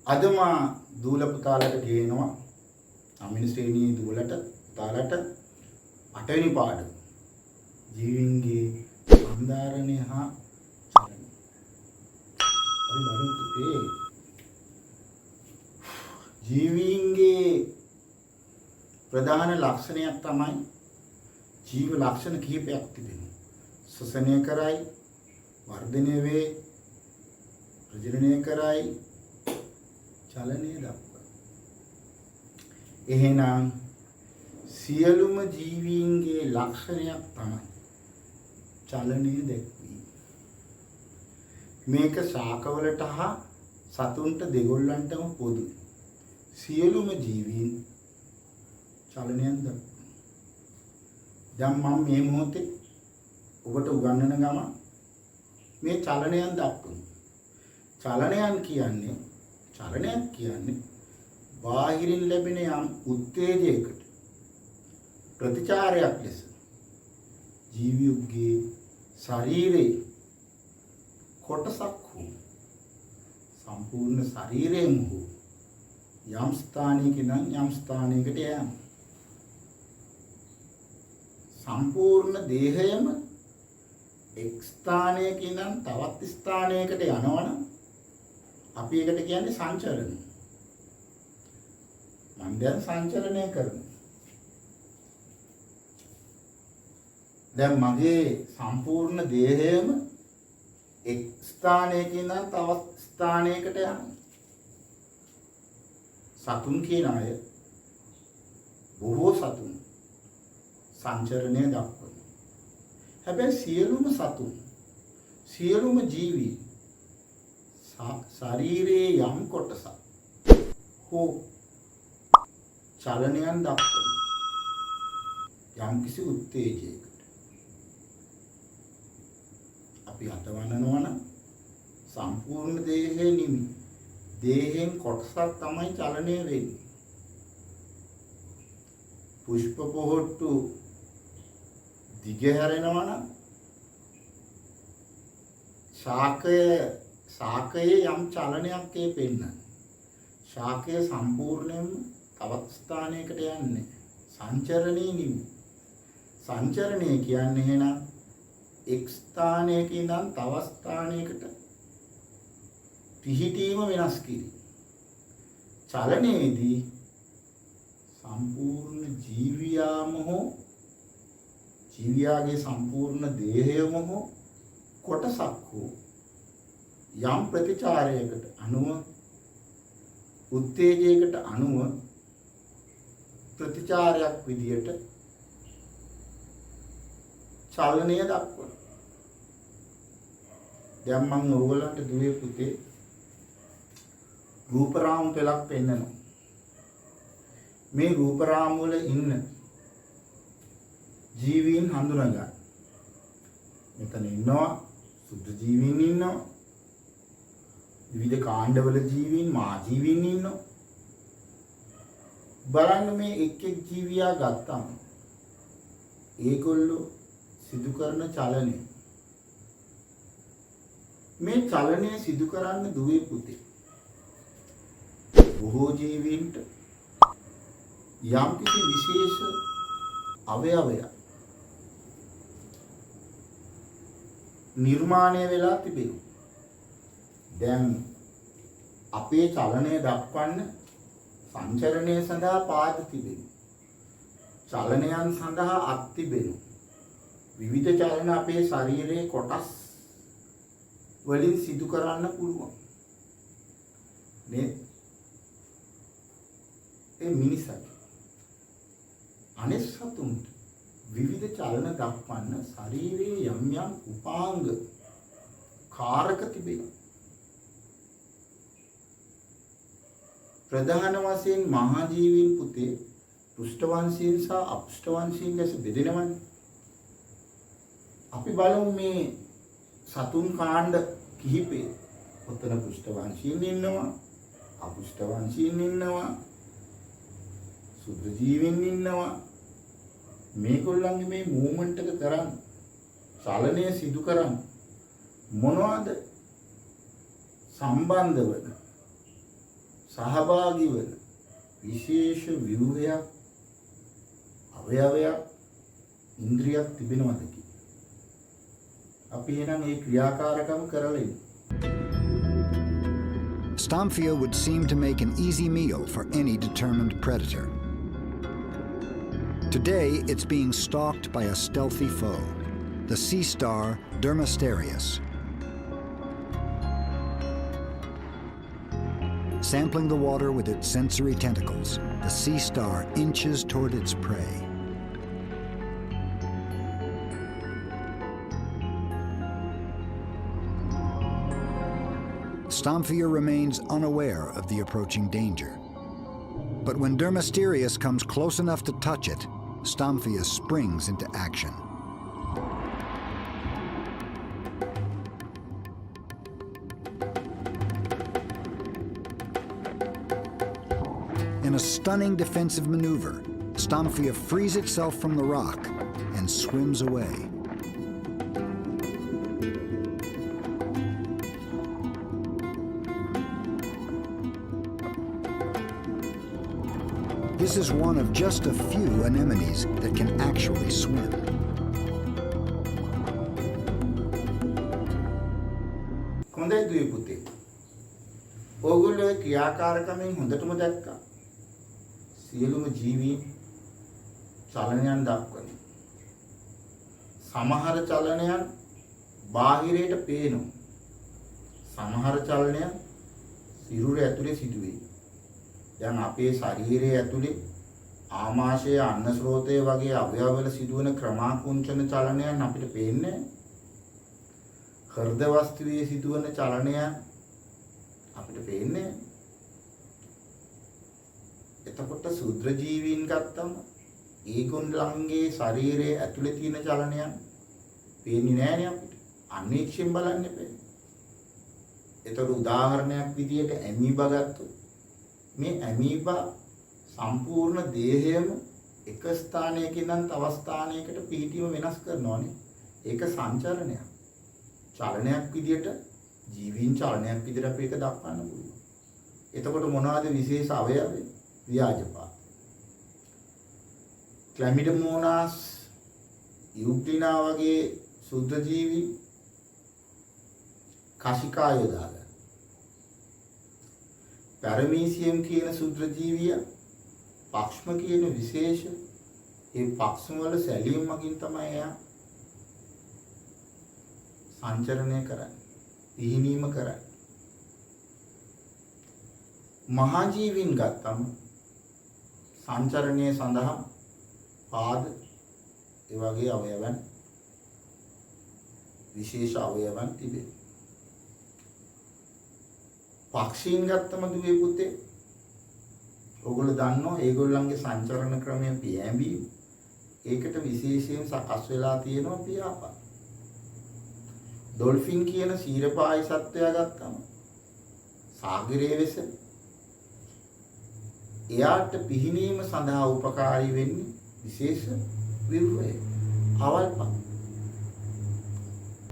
අද මා දූල පුතාලට ගේනවා අමින ශ්‍රේණියේ දූලට පුතාලට 8 වෙනි පාඩම ජීවීන්ගේ සම්ධාරණය හා චලනය. අපි බලමු පුතේ ජීවීන්ගේ ප්‍රධාන ලක්ෂණයක් තමයි ජීව ලක්ෂණ කිහිපයක් තිබෙනවා. ශ්වසනය කරයි, වර්ධනය වේ, ප්‍රජනනය කරයි, චලනය දක්වයි. එහෙනම් සියලුම ජීවීන්ගේ ලක්ෂණයක් තමයි චලනය දැක්වීම. මේක ශාකවලට හා සතුන්ට දෙගොල්ලන්ටම පොදුයි. සියලුම ජීවීන් චලනයක් දක්වනවා. දැන් මම මේ මොහොතේ ඔබට උගන්වන ගම මේ චලනයන් දක්වනවා. චලනයක් කියන්නේ බාහිරින් ලැබෙන යම් උත්තේජයකට ප්‍රතිචාරයක් ලෙස ජීවියෙකුගේ ශරීරයේ කොටසක් හෝ සම්පූර්ණ ශරීරයම හෝ යම් ස්ථානයක ඉඳන් යම් ස්ථානයකට යෑම. සම්පූර්ණ දේහයම එක් ස්ථානයක ඉඳන් තවත් ස්ථානයකට යනවනම් අපි ඒකට කියන්නේ සංචලනය. මම දැන් සංචලනය කරනවා. දැන් මගේ සම්පූර්ණ දේහයම එක් ස්ථානයක ඉඳන් තවත් ස්ථානයකට යනවා. සතුන් කියන අය බොහෝ සතුන් සංචරණය දක්වනවා. හැබැයි සියලුම ජීවි ශරීරයේ යම් කොටසක් හෝ චලනයන් දක්වනවා. යම් කිසි උත්තේජයකට අපි අතවනනවා නම් සම්පූර්ණ දේහය නිමි. දේහෙන් කොටසක් තමයි චලනය වෙන්නේ. පුෂ්ප පොහොට්ටු දිග හැරෙනවා නම් ශාකයේ යම් චලනයක් ඒ පෙන්නන්නේ. ශාකය සම්පූර්ණයෙන්ම තවත් ස්ථානයකට යන්නේ. සංචරණේ නිමි. සංචරණය කියන්නේ එහෙනම් එක් ස්ථානයක ඉඳන් තවත් ස්ථානයකට පිහිටීම වෙනස් කිරීම. චලනයේදී සම්පූර්ණ ජීවියාගේ සම්පූර්ණ දේහයම හෝ කොටසක් හෝ යම් ප්‍රතිචාරයකට අනුව උත්තේජයකට අනුව ප්‍රතිචාරයක් විදියට චලනය දක්වනවා. දැන් මම ඔයගොල්ලන්ට දුවේ පුතේ රූපරාමු පෙළක් පෙන්නනවා. මේ රූපරාමු වල ඉන්න ජීවීන් හඳුනා ගන්න. මෙතන ඉන්නවා සුද්ධ ජීවීන් ඉන්නවා. විවිධ කාණ්ඩවල ජීවීන් මා ජීවීන් ඉන්නවා. බලන්න මේ එක් ජීවියා ගත්තාම ඒගොල්ලෝ සිදු කරන චලනය. මේ චලනය සිදු කරන්න දුවේ පුතේ බොහෝ ජීවීන්ට යම් කිසි විශේෂ අවයවයක් නිර්මාණය වෙලා තිබෙනවා. දැන් අපේ චලනය දක්වන්න සංචරණය සඳහා පාද තිබෙනවා. චලනයන් සඳහා අත් තිබෙනවා. විවිධ චලන අපේ ශරීරයේ කොටස් වලින් සිදු කරන්න පුළුවන්. මේ මිනිසත් අනෙක් සතුන්ට විවිධ චලන දක්වන්න ශරීරයේ යම් යම් උපාංග කාරක තිබෙනවා. ප්‍රධාන වශයෙන් මහා ජීවීන් පුතේ පෘෂ්ඨවංශීන් සහ අපෘෂ්ඨවංශීන් ලෙස බෙදෙනවනේ. අපි බලමු මේ සතුන් කාණ්ඩ කිහිපේ. ඔතන පෘෂ්ඨවංශීන් ඉන්නවා, අපෘෂ්ඨවංශීන් ඉන්නවා, සුද්ධ ජීවීන් ඉන්නවා. මේගොල්ලන්ගේ මේ මූවමන්ට් එක කරන් චලනය සිදු කරන් මොනවද සම්බන්ධ වෙන සහභාගී වන විශේෂ ව්‍යුහයක් අවයවයක් ඉන්ද්‍රියක් තිබෙනවද කියලා. අපි එහෙනම් මේ ක්‍රියාකාරකම් කරලා ඉන්න. Stomphia would seem to make an easy meal for any determined predator. Today, it's being stalked by a stealthy foe, the sea star Dermasterius. Sampling the water with its sensory tentacles, the sea star inches toward its prey. Stomphia remains unaware of the approaching danger. But when Dermasterius comes close enough to touch it, Stomphia springs into action. In a stunning defensive maneuver, Stomphia frees itself from the rock and swims away. This is one of just a few anemones that can actually swim. හොඳයි දුවේ පුතේ. ඕගොල්ලෝ ක්‍රියාකාරකමෙන් හොඳටම දැක්කා. සියලුම ජීවීන් චලනයන් දක්වන. සමහර චලනයන් බාහිරයට පේනවා. සමහර චලනයන් සිරුර ඇතුලේ සිදුවේ. දැන් අපේ ශරීරයේ ඇතුලේ ආමාශය අන්න ස්රෝතය වගේ අවයවවල සිදුවන ක්‍රමාකුංචන චලනයන් අපිට පේන්නේ. හෘද වස්තුවේ සිදුවන චලනයන් අපිට පේන්නේ. එතකොට සුද්ධ ජීවීන් ගත්තම ඒගොල්ලන්ගේ ශරීරයේ ඇතුලේ තියෙන චලනයන් පේන්නේ නැහැනේ අපිට. අන්වීක්ෂයෙන් බලන්න එපා. ඒතර උදාහරණයක් විදියට ඇමීබා ගත්තොත් මේ ඇමීබා සම්පූර්ණ දේහයම එක ස්ථානයක ඉඳන් තව ස්ථානයකට පිහිටීම වෙනස් කරනවානේ. ඒක සංචලනයක්. චලනයක් විදියට ජීවීන් චලනයක් විදියට අපි ඒක දක්වන්න පුළුවන්. එතකොට මොනවද විශේෂ අවයවය? ව්‍යාජපාත. ක්ලැමිඩෝමෝනාස් යුග්ලිනා වගේ සුද්ධ ජීවි කශිකා යොදාගන්න. පැරමීසියම් කියන සුද්ධ ජීවිය පක්ෂම කියන විශේෂ ඒ පක්ෂම වල සැලීම් මගින් තමයි එයා සංචරණය කරන්නේ. පිහිනීම කරන්නේ. මහා ජීවීන් ගත්තම සංචරණය සඳහා පාද ඒ වගේ අවයවයන් විශේෂ අවයවයන් තිබේ. පක්ෂීන් ගත්තම දුවේ පුතේ ඔයගොල්ලෝ දන්නවා ඒගොල්ලන්ගේ සංචරණ ක්‍රමය පියෑඹීම. ඒකට විශේෂයෙන් සකස් වෙලා තියෙනවා පියාපත්. ඩොල්ෆින් කියන සීරපායි සත්වයා ගත්තම සාගරයේ වෙසෙන එයාට පිහිනීම සඳහා උපකාරී වෙන්නේ විශේෂ ව්‍යුහය අවල්පක්.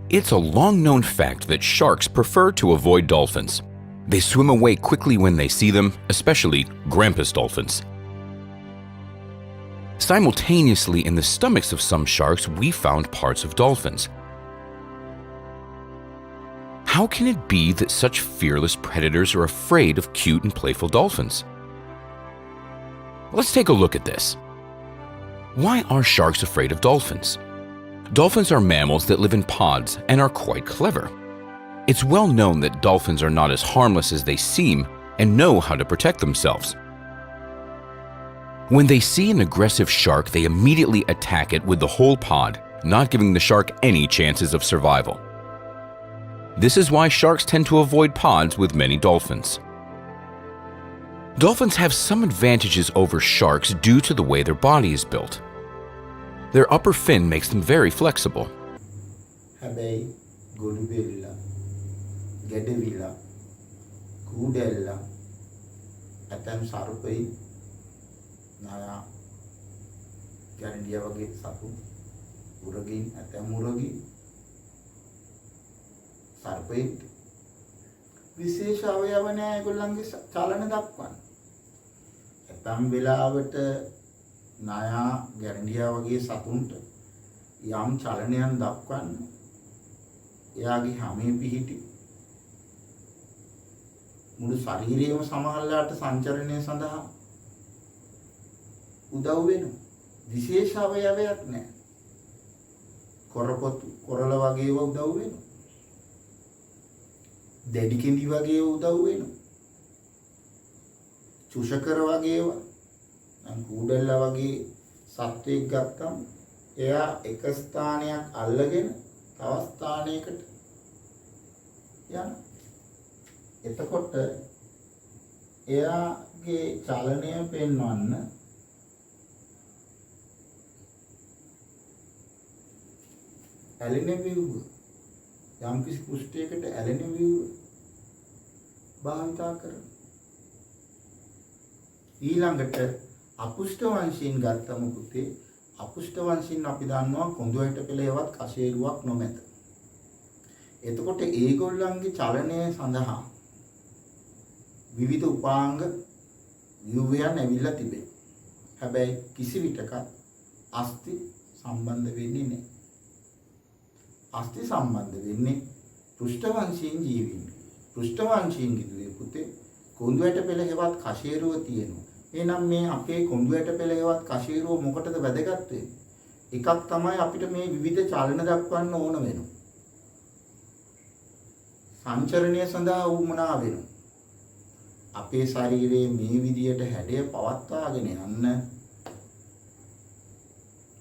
It's a long-known fact that sharks prefer to avoid dolphins. They swim away quickly when they see them, especially grampus dolphins. Simultaneously, in the stomachs of some sharks, we found parts of dolphins. How can it be that such fearless predators are afraid of cute and playful dolphins? Let's take a look at this. Why are sharks afraid of dolphins? Dolphins are mammals that live in pods and are quite clever. It's well known that dolphins are not as harmless as they seem and know how to protect themselves. When they see an aggressive shark, they immediately attack it with the whole pod, not giving the shark any chances of survival. This is why sharks tend to avoid pods with many dolphins. Dolphins have some advantages over sharks due to the way their body is built. Their upper fin makes them very flexible. හැබැයි ගොළු බෙල්ල, ගැඩවිල, කූඩැල්ල, ඇතැම් සර්පයි, නායා, ගැරන්ඩියා වගේ සතු, උරගින්, ඇතැම් උරගින්, සර්පයින් විශේෂ අවයව නැහැ ඒගොල්ලන්ගේ චලන දක්වන්න. ඇතම් වෙලාවට නායා ගැරන්ඩියා වගේ සතුන්ට යම් චලනයන් දක්වන්න එයාගේ හැමේ පිහිටි මුළු ශරීරයම සමහරලාට සංචරණය සඳහා උදව් වෙනවා. විශේෂ අවයවයක් නැහැ. කොරළ වගේ ඒවා උදව් වෙනවා. දෙඩි කෙඳි වගේ ඒවා උදව් වෙනවා. චුෂකර වගේ ඒවා නම් කූඩල්ලා වගේ සත්වයක් ගත්තම එයා එක ස්ථානයක් අල්ලගෙන තව ස්ථානයකට යනවා. එතකොට එයාගේ චලනය පෙන්වන්න ඇලෙන ව්‍යුව යම් කිසි කුෂ්ඨයකට ඇලෙන ව්‍යුව භාවිතා කරනවා. ඊළඟට අපුෂ්ඨ වංශයෙන් ගත්තම පුතේ අපුෂ්ඨ වංශයෙන් අපි දන්නවා කොඳුයට පෙළේවත් කශේරුවක් නොමැත. එතකොට ඒගොල්ලන්ගේ චලනය සඳහා විවිධ උපාංග ව්‍යුහයන් ඇවිල්ලා තිබෙනවා. හැබැයි කිසි විටක අස්ථි සම්බන්ධ වෙන්නේ නැහැ. අස්ථි සම්බන්ධ වෙන්නේ පෘෂ්ඨ වංශයෙන් ජීවීන්. පෘෂ්ඨ වංශයෙන් කිව්වේ පුතේ කොඳුයට පෙළ හෙවත් කශේරුව තියෙනවා. එහෙනම් මේ අපේ කොඳුයට පෙළ හෙවත් කශේරුව මොකටද වැදගත් වෙන්නේ? එකක් තමයි අපිට මේ විවිධ චලන දක්වන්න ඕන වෙනවා. සංචරණය සඳහා උමනා වෙනවා. අපේ ශරීරයේ මේ විදියට හැඩය පවත්වාගෙන යන්න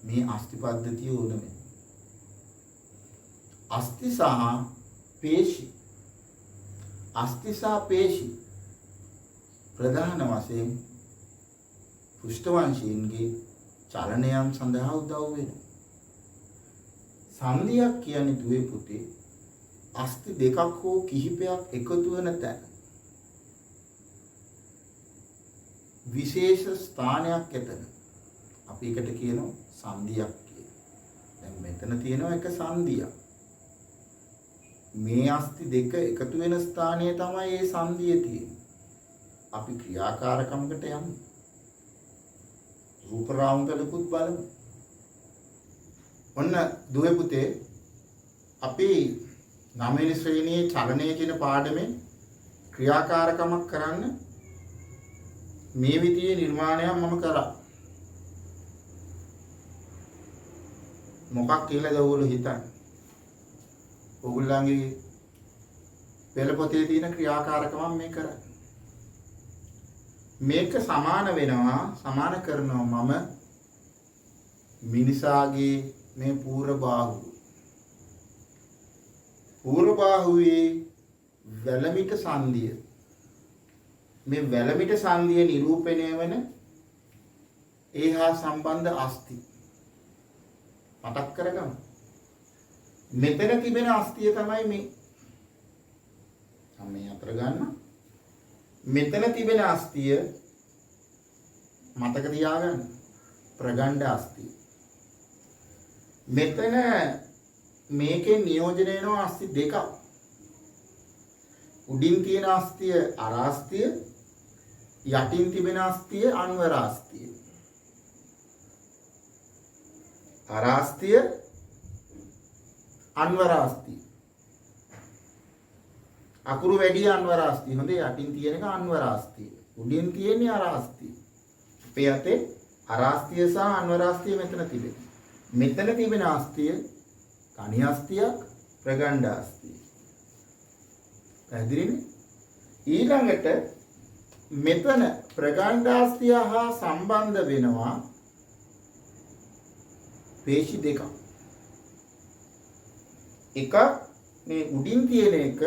මේ අස්ථි පද්ධතිය ඕන වෙනවා. අස්ථි සහ පේශි. අස්ථි සහ පේශි ප්‍රධාන වශයෙන් පෘෂ්ඨ වංශීන්ගේ චලනයන් සඳහා උදව් වෙනවා. සංධියක් කියන්නේ දුවේ පුතේ අස්ථි දෙකක් හෝ කිහිපයක් එකතු වෙන තැන. විශේෂ ස්ථානයක් එතන. අපි එකට කියනවා සංධියක් කියලා. දැන් මෙතන තියෙනවා එක සංධියක්. මේ අස්ථි දෙක එකතු වෙන ස්ථානය තමයි ඒ සංධිය තියෙන්නේ. අපි ක්‍රියාකාරකමකට යමු. රූප රාමුකලකුත් බලමු. ඔන්න දුවේ පුතේ අපි 9 වෙනි ශ්‍රේණියේ චලනය කියන පාඩමේ ක්‍රියාකාරකමක් කරන්න මේ විදිහේ නිර්මාණයක් මම කරා. මොකක් කියලාද ඔයගොල්ලෝ හිතන්නේ? ඔයගොල්ලන්ගේ පෙළ පොතේ තියෙන ක්‍රියාකාරකම මේ කරන්නේ. මේක සමාන වෙනවා සමාන කරනවා මම මිනිසාගේ මේ පූර්ව බාහුව. පූර්ව බාහුවේ වැලමිට සංධිය. මේ වැලමිට සංධිය නිරූපණය වෙන ඒහා සම්බන්ධ අස්ථි මතක් කරගමු. මෙතන තිබෙන අස්ථිය තමයි මේ. මේ අතර ගන්න. මෙතන තිබෙන අස්ථිය මතක තියාගන්න. ප්‍රගණ්ඩ අස්ථිය. මෙතන මේකේ නියෝජනය වෙනවා අස්ථි දෙකක්. උඩින් තියෙන අස්ථිය අරාස්ථිය, යටින් තිබෙන අස්ථිය අන්වරාස්ථිය. අරාස්ථිය අන්වරාස්ථිය. අකුරු වැඩි අන්වරාස්ථිය. හොඳේ යටින් තියෙන එක අන්වරාස්ථිය. උඩින් තියෙන්නේ අරාස්ථිය. අපේ අතේ අරාස්ථිය සහ අන්වරාස්ථිය මෙතන තිබෙනවා. මෙතන තිබෙන අස්ථිය තනි අස්ථියක් ප්‍රගණ්ඩ අස්ථිය. පැහැදිලිනේ? ඊළඟට මෙතන ප්‍රගණ්ඩ අස්ථිය හා සම්බන්ධ වෙනවා පේශි දෙකක්. එකක් මේ උඩින් තියෙන එක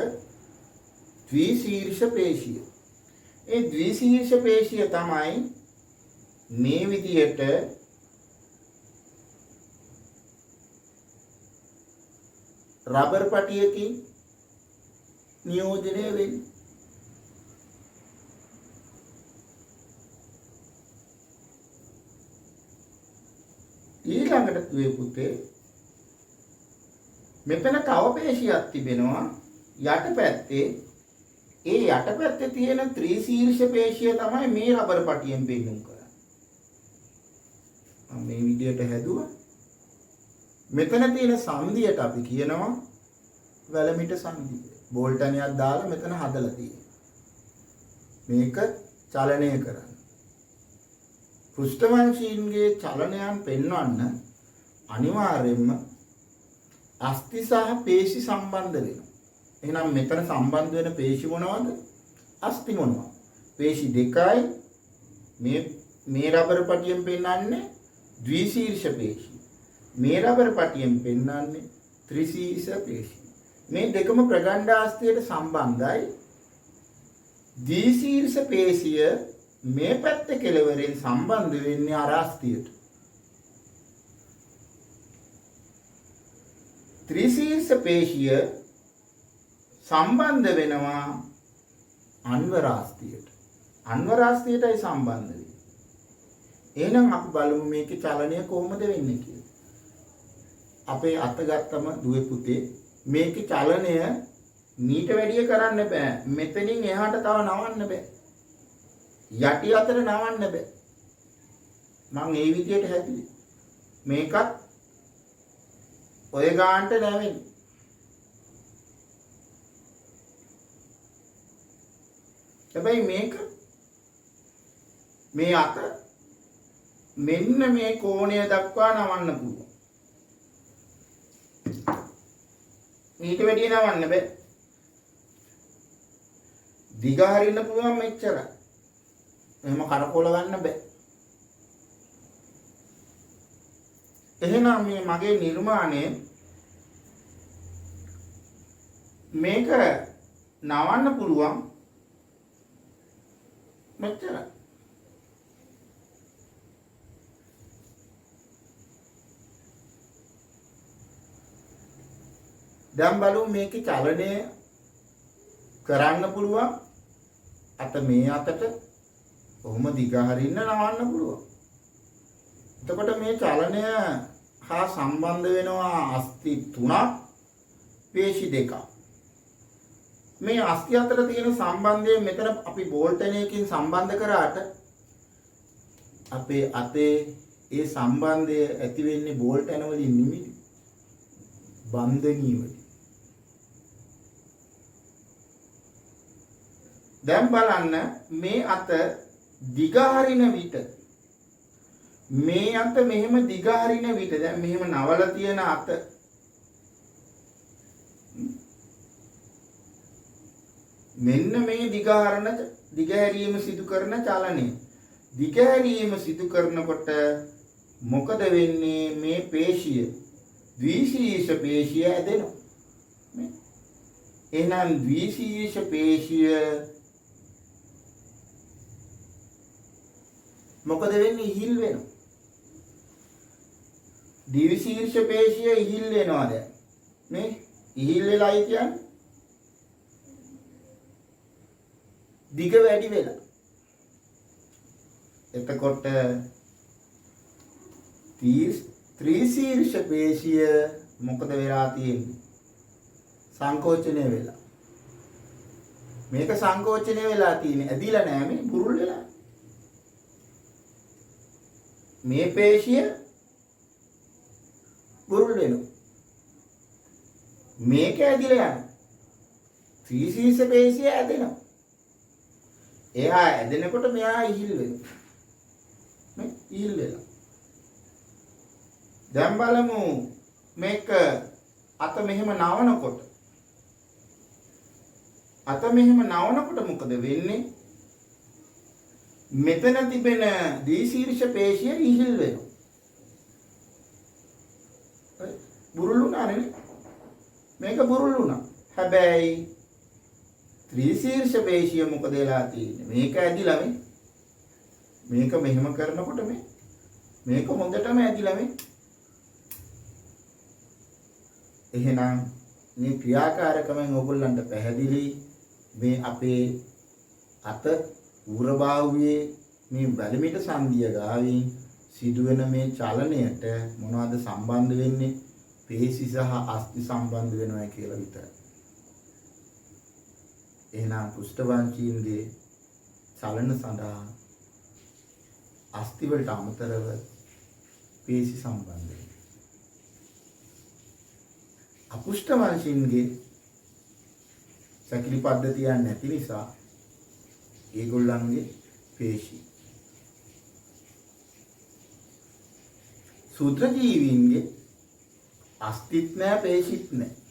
ද්විශීර්ෂ පේශිය. ඒ ද්විශීර්ෂ පේශිය තමයි මේ විදියට රබර් පටියකින් නියෝජනය වෙන්නේ. ඊළඟට දුවේ පුතේ මෙතන තව පේශියක් තිබෙනවා යටපැත්තේ ඒ යටපැත්තේ තියෙන ත්‍රිශීර්ෂ පේශිය තමයි මේ රබර් පටියෙන් පෙන්නුම් කරන්නේ. මම මේ විදියට හැදුවා. මෙතන තියෙන සංදියට අපි කියනවා වැලමිට සංදිය. බෝල්ටනියක් දාලා මෙතන හදලා තියෙනවා. මේක චලනය කරන්න. පෘෂ්ඨවංශීන්ගේ චලනයන් පෙන්වන්න අනිවාර්යයෙන්ම අස්ථි සහ පේශි සම්බන්ධ වෙනවා. එහෙනම් මෙතන සම්බන්ධ වෙන පේශි මොනවද? අස්ථි මොනවද? පේශි දෙකයි මේ රබර් පටියෙන් පෙන්වන්නේ ද්විශීර්ෂ පේශි. මේ රබර් පටියෙන් පෙන්වන්නේ ත්‍රිශීර්ෂ පේශි. මේ දෙකම ප්‍රගණ්ඩාස්ථියට සම්බන්ධයි. ද්විශීර්ෂ පේශිය මේ පැත්තේ කෙළවරෙන් සම්බන්ධ වෙන්නේ අර අස්ථියට. ත්‍රිශීර්ෂ පේශිය සම්බන්ධ වෙනවා අන්වරාස්ථියට. අන්වරාස්ථියටයි සම්බන්ධ වෙන්නේ. එහෙනම් අපි බලමු මේකේ චලනය කොහොමද වෙන්නේ කියලා. අපේ අත ගත්තම දුවේ පුතේ මේකේ චලනය මීට වැඩිය කරන්න බෑ. මෙතනින් එහාට තව නවන්න බෑ. යටි අතර නවන්න බෑ. මම ඒ විදියට හැදුවේ. මේකත් ඔය ගානට නැවෙන්නේ. හැබැයි මේ අත මෙන්න මේ කෝණය දක්වා නවන්න පුළුවන්. ඊට වැඩිය නවන්න බෑ. දිග හරින්න පුළුවන් මෙච්චරයි. එහෙම කරකෝල ගන්න බෑ. එහෙනම් මේ මගේ නිර්මාණය මේක නවන්න පුළුවන් මෙච්චරයි. දැන් බලමු මේකේ චලනය කරන්න පුළුවන් අත මේ අතට කොහොම දිග හරින්න නවන්න පුළුවන්. එතකොට මේ චලනය හා සම්බන්ධ වෙනවා අස්ථි 3ක් පේශි 2ක්. මේ අස්ථි අතර තියෙන සම්බන්ධය මෙතන අපි බෝල්ටනයකින් සම්බන්ධ කරාට අපේ අතේ ඒ සම්බන්ධය ඇති වෙන්නේ බෝල්ටන වලින් නෙමෙයි බන්ධනී වලින්. දැන් බලන්න මේ අත දිග හරින විට මේ අත මෙහෙම දිග හරින විට දැන් මෙහෙම නවල තියෙන අත මෙන්න මේ දිග හැරීම සිදු කරන චලනය. දිග හැරීම සිදු කරනකොට මොකද වෙන්නේ? මේ පේශිය ද්විශීර්ෂ පේශිය ඇදෙනවා. එහෙනම් ද්විශීර්ෂ පේශිය මොකද වෙන්නේ? ඉහිල් වෙනවා. ද්විශීර්ෂ පේශිය ඉහිල් වෙනවා දැන්. මේ ඉහිල් වෙලායි කියන්නේ දිග වැඩි වෙලා. එතකොට ත්‍රිශීර්ෂ පේශිය මොකද වෙලා තියෙන්නේ? සංකෝචනය වෙලා. මේක සංකෝචනය වෙලා තියෙන්නේ. ඇදිලා නෑ මේ බුරුල් වෙලා. මේ පේශිය බුරුල් වෙනවා. මේක ඇදිලා යනවා. ත්‍රිශීර්ෂ පේශිය ඇදෙනවා. එහා ඇදෙනකොට මෙහා ඉහිල් වෙනවා. මේ ඉහිල් වෙලා. දැන් බලමු මේක අත මෙහෙම නවනකොට. අත මෙහෙම නවනකොට මොකද වෙන්නේ? මෙතන තිබෙන ද්විශීර්ෂ පේශිය ඉහිල් වෙනවා. බුරුල් වුණා නේ? මේක බුරුල් වුණා. හැබැයි ත්‍රිශීර්ෂ පේශිය මොකද වෙලා තියෙන්නේ? මේක ඇදිලා මේක මෙහෙම කරනකොට මේක හොඳටම ඇදිලා එහෙනම් මේ ක්‍රියාකාරකමෙන් ඕගොල්ලන්ට පැහැදිලි මේ අපේ අත උරබාහුවේ මේ වැලමිට සංදිය ගාවින් සිදුවෙන මේ චලනයට මොනවද සම්බන්ධ වෙන්නේ? පේශි සහ අස්ථි සම්බන්ධ වෙනවා කියලා විතරයි. එහෙනම් පෘෂ්ඨවංශීන්ගේ චලන සඳහා අස්ථි වලට අමතරව පේශි සම්බන්ධයි. අපෘෂ්ඨවංශීන්ගේ සැකිලි පද්ධතියක් නැති නිසා ඒගොල්ලන්ගේ පේශි. සූත්‍ර ජීවීන්ගේ අස්තිත් නැහැ පේශිත් නැහැ.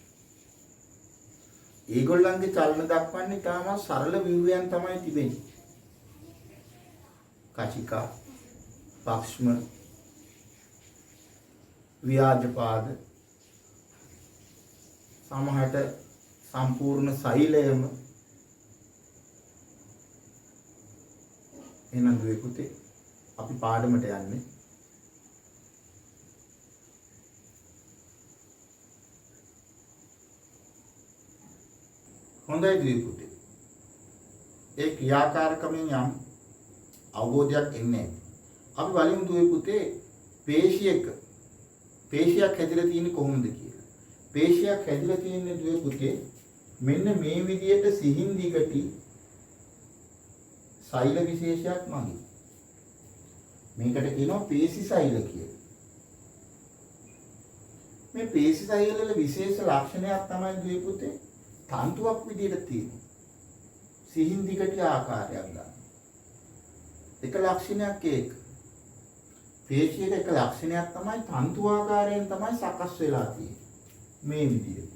ඒගොල්ලන්ගේ චලන දක්වන්නේ තාම සරල ව්‍යුහයන් තමයි තිබෙන්නේ. කචිකා, පක්ෂ්ම, ව්‍යාජපාද සමහරට සම්පූර්ණ සෛලයම එහෙනම් දුවේ පුතේ අපි පාඩමට යන්නේ. හොඳයි දුවේ පුතේ. ඒ ක්‍රියාකාරකමෙන් යම් අවබෝධයක් එන්නේ. අපි බලමු දුවේ පුතේ පේශියක් හැදිලා තියෙන්නේ කොහොමද කියලා. පේශියක් හැදිලා තියෙන්නේ දුවේ පුතේ මෙන්න මේ විදියට සිහින් දිගටි සෛල විශේෂයක් මගින්. මේකට කියනවා පේශි සෛල කියලා. මේ පේශි සෛල වල විශේෂ ලක්ෂණයක් තමයි දුවේ පුතේ තන්තුවක් විදියට තියෙනවා. සිහින් දිගටි ආකාරයක් ගන්න. එක ලක්ෂණයක් ඒක. පේශියක එක ලක්ෂණයක් තමයි තන්තු ආකාරයෙන් තමයි සකස් වෙලා තියෙන්නේ. මේ විදියට.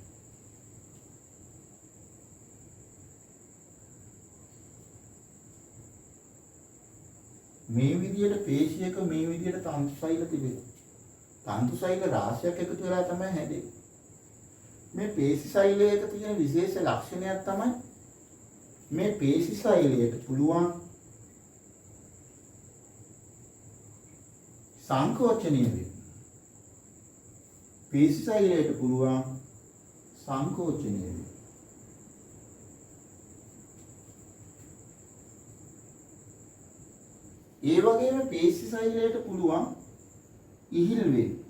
මේ විදියට පේශියක මේ විදියට තන්තු සෛල තිබෙනවා. තන්තු සෛල රාශියක් එකතු වෙලා තමයි හැදෙන්නේ. මේ පේශි සෛලයක තියෙන විශේෂ ලක්ෂණයක් තමයි මේ පේශි සෛලයට පුළුවන් සංකෝචනය වෙන්න. පේශි සෛලයට පුළුවන් සංකෝචනය වෙන්න. ඒ වගේම පේශි සෛලයට පුළුවන් ඉහිල් වෙන්න.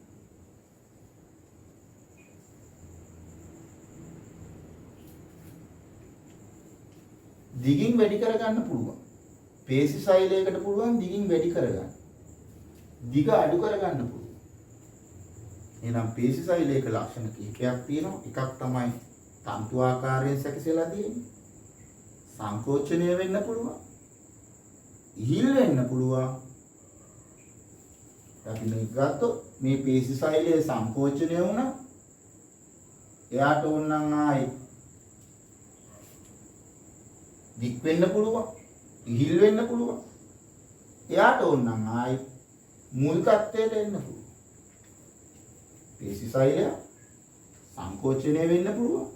දිගින් වැඩි කරගන්න පුළුවන්. පේශි සෛලයකට පුළුවන් දිගින් වැඩි කරගන්න. දිග අඩු කරගන්න පුළුවන්. එහෙනම් පේශි සෛලයක ලක්ෂණ කීපයක් තියෙනවා. එකක් තමයි තන්තු ආකාරයෙන් සැකසෙලා තියෙන්නේ. සංකෝචනය වෙන්න පුළුවන්. ඉහිල් වෙන්න පුළුවන්. අපි මේක ගත්තොත් මේ පේශි සෛලයේ සංකෝචනය වුණා. එයාට ඕනනම් ආයි දික් වෙන්න පුළුවන්. ඉහිල් වෙන්න පුළුවන්. එයාට ඕනනම් ආයි මුල් තත්ත්වයට එන්න පුළුවන්. පේශි සෛලය සංකෝචනය වෙන්න පුළුවන්.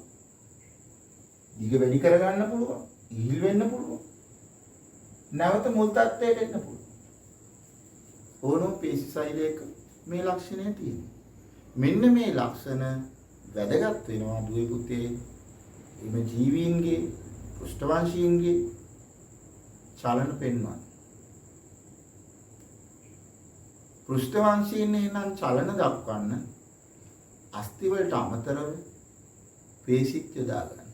දිග වැඩි කරගන්න පුළුවන්. ඉහිල් වෙන්න පුළුවන්. නැවත මුල් තත්ත්වයට එන්න පුළුවන්. ඕනෝ පේශි සෛලයක මේ ලක්ෂණය තියෙනවා. මෙන්න මේ ලක්ෂණ වැදගත් වෙනවා දුවේ පුතේ. එම ජීවීන්ගේ පෘෂ්ඨවංශීන්ගේ චලන පෙන්වන්න. පෘෂ්ඨවංශීන් නම් චලන දක්වන්න අස්ථි වලට අමතරව පේශිත් යොදා ගන්න.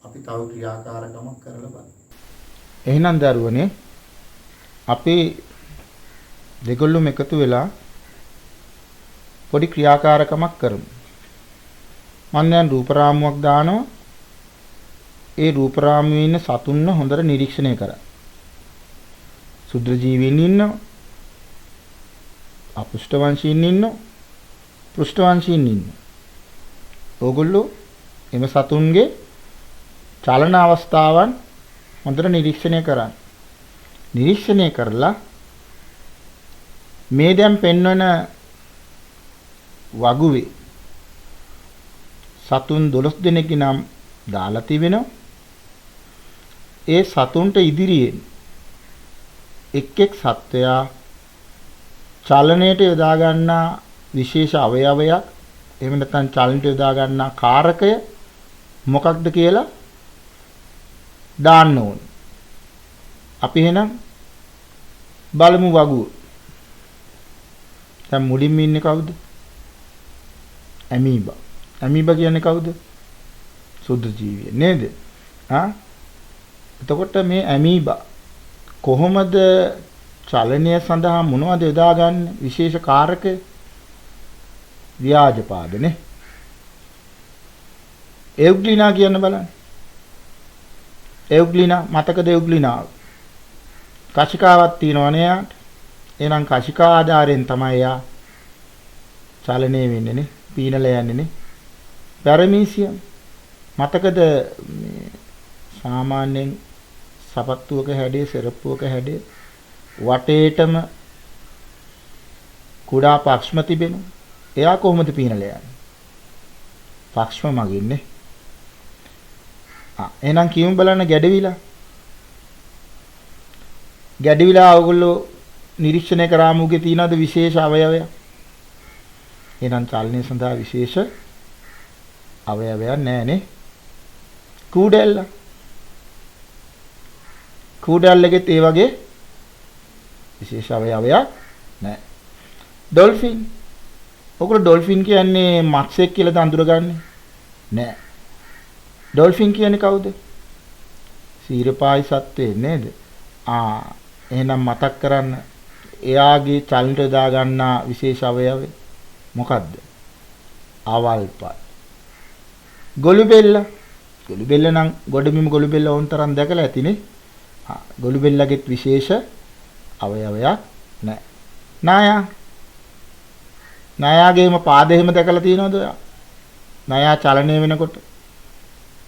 අපි තව ක්‍රියාකාරකමක් කරලා බලමු. එහෙනම් දරුවනේ අපි දෙගොල්ලොම එකතු වෙලා පොඩි ක්‍රියාකාරකමක් කරමු. මම දැන් රූප රාමුවක් දානවා. ඒ රූප රාමුවේ ඉන්න සතුන්ව හොඳට නිරීක්ෂණය කරා. සුද්ධ ජීවීන් ඉන්නවා. අපෘෂ්ඨවංශීන් ඉන්නවා. පෘෂ්ඨවංශීන් ඉන්නවා. ඕගොල්ලෝ එම සතුන්ගේ චලන අවස්ථාවන් හොඳට නිරීක්ෂණය කරන්න. නිරීක්ෂණය කරලා මේ දැන් පෙන්වන වගුවේ සතුන් 12 දෙනෙක් නම් දාලා තිබෙනවා. ඒ සතුන්ට ඉදිරියෙන් එක් එක් සත්වයා චලනයට යොදා ගන්නා විශේෂ අවයවයක් එහෙම නැත්නම් චලනයට යොදා ගන්නා කාරකය මොකක්ද කියලා දාන්න ඕනේ. අපි එහෙනම් බලමු වගුව. දැන් මුලින්ම ඉන්නේ කවුද? ඇමීබා. ඇමීබා කියන්නේ කවුද? සුද්ධ ජීවිය නේද? එතකොට මේ ඇමීබා කොහොමද චලනය සඳහා මොනවද යොදාගන්නේ? විශේෂ කාරක ව්‍යාජපාදනේ. එව්ග්ලිනා කියන්න බලන්න. එව්ග්ලිනා මතකද එව්ග්ලිනාව? කශිකාවක් තියෙනවනේ යාට. එහෙනම් කශිකා ආධාරයෙන් තමයි යා චලනය වෙන්නේ නේ. පීනලා යන්නේ නේ. පැරමීසියම් මතකද මේ සාමාන්‍යයෙන් සපත්තුවක හැඩේ සෙරප්පුවක හැඩේ වටේටම කුඩා පක්ෂම තිබෙනවා. එයා කොහොමද පීනලා යන්නේ? පක්ෂම මගින්නේ. එහෙනම් කියමු බලන්න ගැඩවිලා. ගැඩවිලා ඔයගොල්ලෝ නිරීක්ෂණය කරාම උගේ තියනද විශේෂ අවයවයක්? එහෙනම් චලනය සඳහා විශේෂ අවයවයක් නැහැනේ. කූඩැල්ල. කූඩැල්ලෙත් ඒ වගේ විශේෂ අවයවයක් නැහැ. ඩොල්ෆින්. ඔයගොල්ලෝ ඩොල්ෆින් කියන්නේ මත්ස්‍යයෙක් කියලාද අඳුරගන්නේ? නැහැ. ඩොල්ෆින් කියන්නේ කවුද? සීරපායි සත්වෙ නේද? එහෙනම් මතක් කරන්න එයාගේ චලනට දා ගන්නා විශේෂ අවයවය මොකද්ද? අවල්පල්. ගොළුබෙල්ල. ගොළුබෙල්ල නම් ගොඩබිම ගොළුබෙල්ල ඕන් තරම් දැකලා ඇතිනේ. ගොළුබෙල්ලගෙත් විශේෂ අවයවයක් නැහැ. නායා. නායාගේම පාද එහෙම දැකලා තියෙනවද ඔයා? නායා චලනය වෙනකොට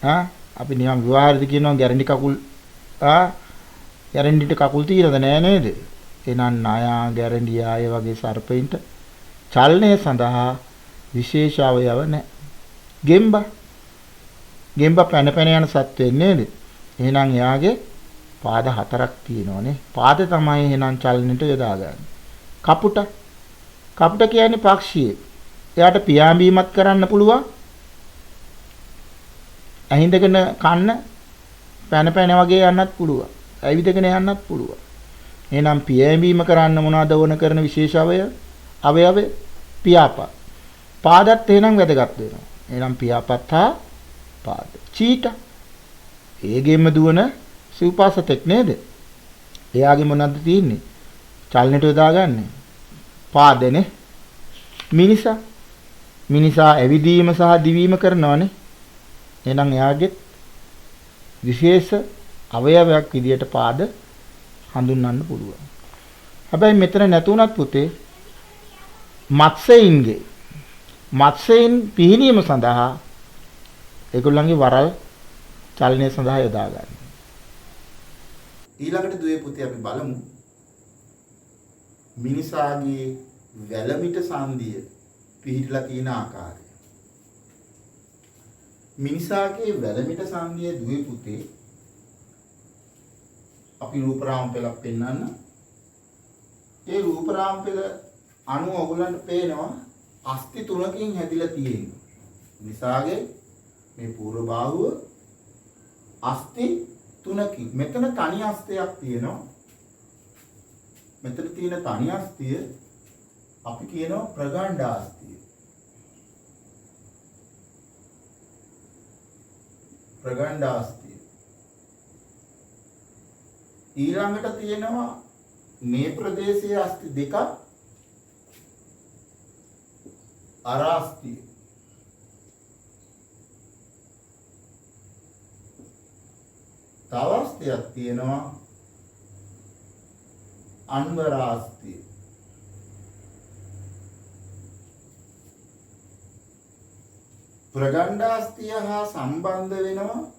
අපි නිකන් විවාහයේදී කියනවා ගැරන්ටි කකුල් ගැරන්ටිට කකුල් තියෙනවද නෑ නේද? එහෙනම් නායා ගැරන්ටි ආය වගේ සර්පයින්ට චලනය සඳහා විශේෂ අවයව නැහැ. ගෙම්බා. ගෙම්බා පැන පැන යන සත්වෙක් නේද? එහෙනම් එයාගේ පාද 4ක් තියෙනවනේ. පාද තමයි එහෙනම් චලනෙට යොදාගන්නේ. කපුට. කපුට කියන්නේ පක්ෂියෙක්. එයාට පියාඹීමක් කරන්න පුළුවන්. ඇහිඳගෙන කන්න පැන පැන වගේ යන්නත් පුළුවන්. ඇවිදගෙන යන්නත් පුළුවන්. එහෙනම් පියාඹීම කරන්න මොනවද ඕන කරන විශේෂ අවයව පියාපත්. පාදත් එහෙනම් වැදගත් වෙනවා. එහෙනම් පියාපත් හා පාද. චීටා. ඒගෙම දුවන සිව්පාසතෙක් නේද? එයාගේ මොනවද තියෙන්නේ? චලනට යොදාගන්නේ. පාදනේ. මිනිසා. මිනිසා ඇවිදීම සහ දිවීම කරනවානේ. එහෙනම් එයාගේ විශේෂ අවයවයක් විදියට පාද හඳුන්වන්න පුළුවන්. හැබැයි මෙතන නැතුණත් පුතේ මත්ස්‍යයින් පිහිනීම සඳහා ඒගොල්ලන්ගේ වරල් චලනය සඳහා යොදා ගන්න. ඊළඟට දුවේ පුතේ අපි බලමු මිනිසාගේ වැලමිට සංදිය පිහිටලා තියෙන ආකාරය. මිනිසාගේ වැලමිට සංදිය දුවේ පුතේ අපි රූපරාම පෙළක් පෙන්වන්න. ඒ රූපරාම පෙළ අණු ඔයගලන්ට පේනවා අස්ථි තුනකින් හැදිලා තියෙනවා. මිනිසාගේ මේ පූර්ව බාහුව අස්ථි තුනකින්. මෙතන තනි අස්ථියක් තියෙනවා. මෙතන තියෙන තනි අස්ථිය අපි කියනවා ප්‍රගණ්ඩාස්ථිය. ප්‍රගණ්ඩාස්ථිය. ඊළඟට තියෙනවා මේ ප්‍රදේශයේ අස්ථි දෙකක් අරාස්ථිය. තව අස්ථියක් තියෙනවා අන්වරාස්ථිය. ප්‍රගණ්ඩාස්ථිය හා සම්බන්ධ වෙනවා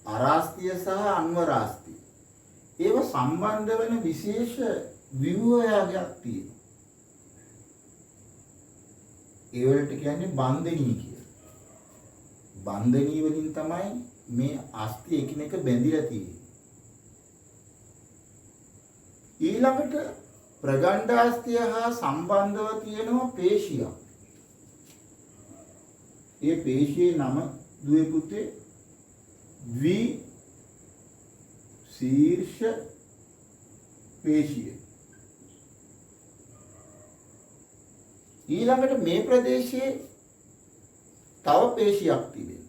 අරාස්ථිය සහ අන්වරාස්ථිය. ඒව සම්බන්ධ වෙන විශේෂ ව්‍යුහයක් තියෙනවා. ඒ වලට කියන්නේ බන්ධනී කියලා. බන්ධනී වලින් තමයි මේ අස්ථි එකිනෙක බැඳිලා තියෙන්නේ. ඊළඟට ප්‍රගණ්ඩාස්ථිය හා සම්බන්ධව තියෙනවා පේශියක්. ඒ පේශියේ නම දුවේ පුතේ ශීර්ෂ පේශිය. ඊළඟට මේ ප්‍රදේශයේ තව පේශියක් තිබෙනවා.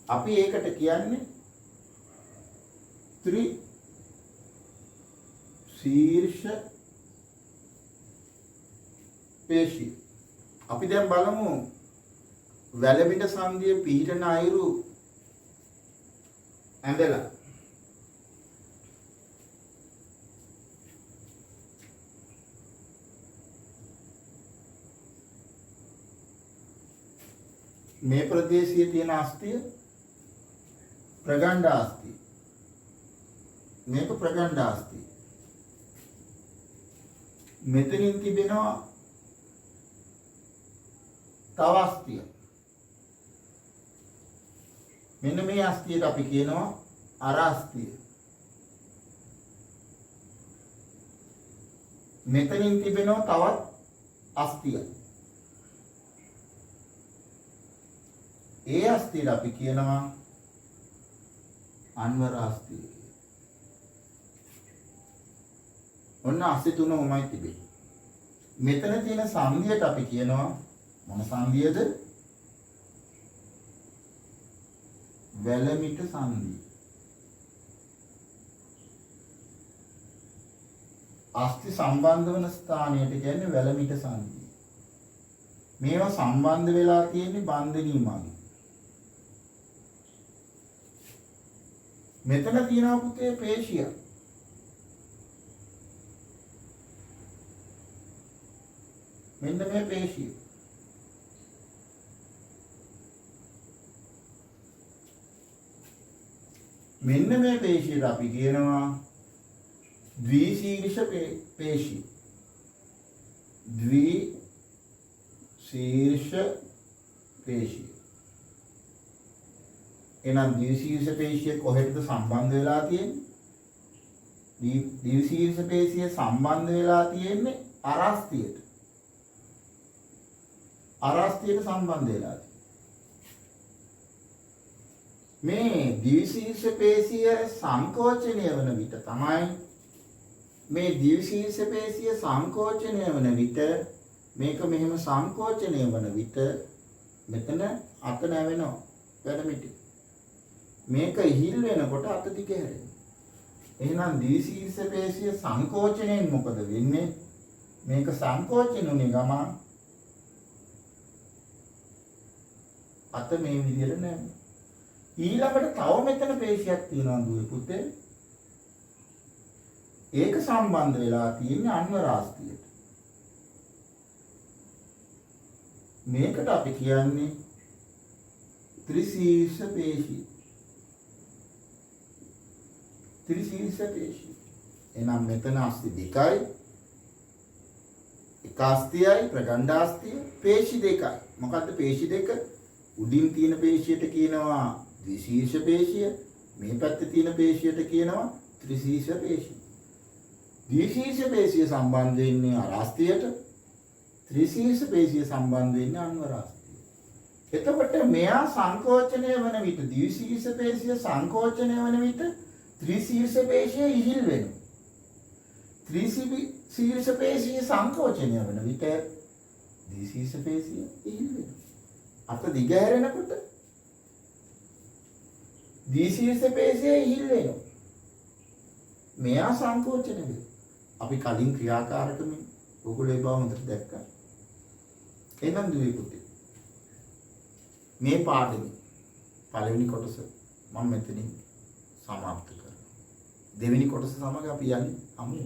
අපි ඒකට කියන්නේ ත්‍රි ශීර්ෂ පේශිය. අපි දැන් බලමු වැලමිට සංදිය පිහිටන අයුරු ඇඳලා මේ ප්‍රදේශයේ තියෙන අස්තිය ප්‍රගණ්ඩ අස්තිය. මේක ප්‍රගණ්ඩ අස්තිය. මෙතනින් තිබෙනවා තව අස්තිය. මෙන්න මේ අස්තියට අපි කියනවා අර අස්තිය. මෙතනින් තිබෙනවා තවත් අස්තියක්. ඒ අස්තියට අපි කියනවා අන්වර අස්තිය කියලා. ඔන්න අස්ති තුන උමයි තිබෙන්නේ. මෙතන තියෙන සංදියට අපි කියනවා මොන සංදියද? වැලමිට සංදිය. අස්ති සම්බන්ධ වන ස්ථානයට කියන්නේ වැලමිට සංදිය. මේවා සම්බන්ධ වෙලා තියෙන්නේ බන්ධනී මගින්. මෙතන තියෙනවා පුතේ පේශිය. මෙන්න මේ පේශිය. මෙන්න මේ පේශියට අපි කියනවා ද්විශීර්ෂ පේශිය. ද්විශීර්ෂ පේශිය. එහෙනම් ද්විශීර්ෂ පේශිය කොහෙටද සම්බන්ධ වෙලා තියෙන්නේ? ද්විශීර්ෂ පේශිය සම්බන්ධ වෙලා තියෙන්නේ අරස්තියට. අරස්තියට සම්බන්ධ වෙලා මේ ද්විශීර්ෂ පේශිය සංකෝචනය වන විට තමයි මේ ද්විශීර්ෂ පේශිය සංකෝචනය වන විට මේක මෙහෙම සංකෝචනය වන විට මෙතන අත නැවෙනවා වැලමිටි. මේක ඉහිල් වෙනකොට අත දිග හැරෙනවා. එහෙනම් ද්විශීර්ෂ පේශිය සංකෝචනයෙන් මොකද වෙන්නේ? මේක සංකෝචනුනේ ගමන් අත මේ විදිහට නැවෙනවා. ඊළඟට තව මෙතන පේශියක් තියෙනවා දුවේ පුතේ. ඒක සම්බන්ධ වෙලා තියෙන්නේ අන්වරාස්තියට. මේකට අපි කියන්නේ ත්‍රිශීර්ෂ පේශිය. ත්‍රිශීර්ෂ පේශිය. එහෙනම් මෙතන අස්ති දෙකයි. එක අස්තියයි ප්‍රගණ්ඩාස්තිය පේශි දෙකයි. මොකද්ද පේශි දෙක? උඩින් තියෙන පේශියට කියනවා ද්විශීර්ෂ පේශිය. මේ පැත්තේ තියෙන පේශියට කියනවා ත්‍රිශීර්ෂ පේශිය. ද්විශීර්ෂ පේශිය සම්බන්ධ වෙන්නේ අරාස්තියට. ත්‍රිශීර්ෂ පේශිය සම්බන්ධ වෙන්නේ අන්වරාස්තියට. එතකොට මෙයා සංකෝචනය වන විට ද්විශීර්ෂ පේශිය සංකෝචනය වන විට ත්‍රිශීර්ෂ පේශිය ඉහිල් වෙනවා. ත්‍රිශීර්ෂ පේශිය සංකෝචනය වන විට ද්විශීර්ෂ පේශිය ඉහිල් වෙනවා. අත දිග හැරෙනකොට ද්විශීර්ෂ පේශිය ඉහිල් වෙනවා. මෙයා සංකෝචන වෙනවා. අපි කලින් ක්‍රියාකාරකමින් ඔයගොල්ලෝ ඒ බව හොඳට දැක්කා. එහෙනම් දුවේ පුතේ මේ පාඩමේ පළවෙනි කොටස මම මෙතනින් සමාප්ත කරනවා. දෙවෙනි කොටස සමග අපි යන්නේ අමු.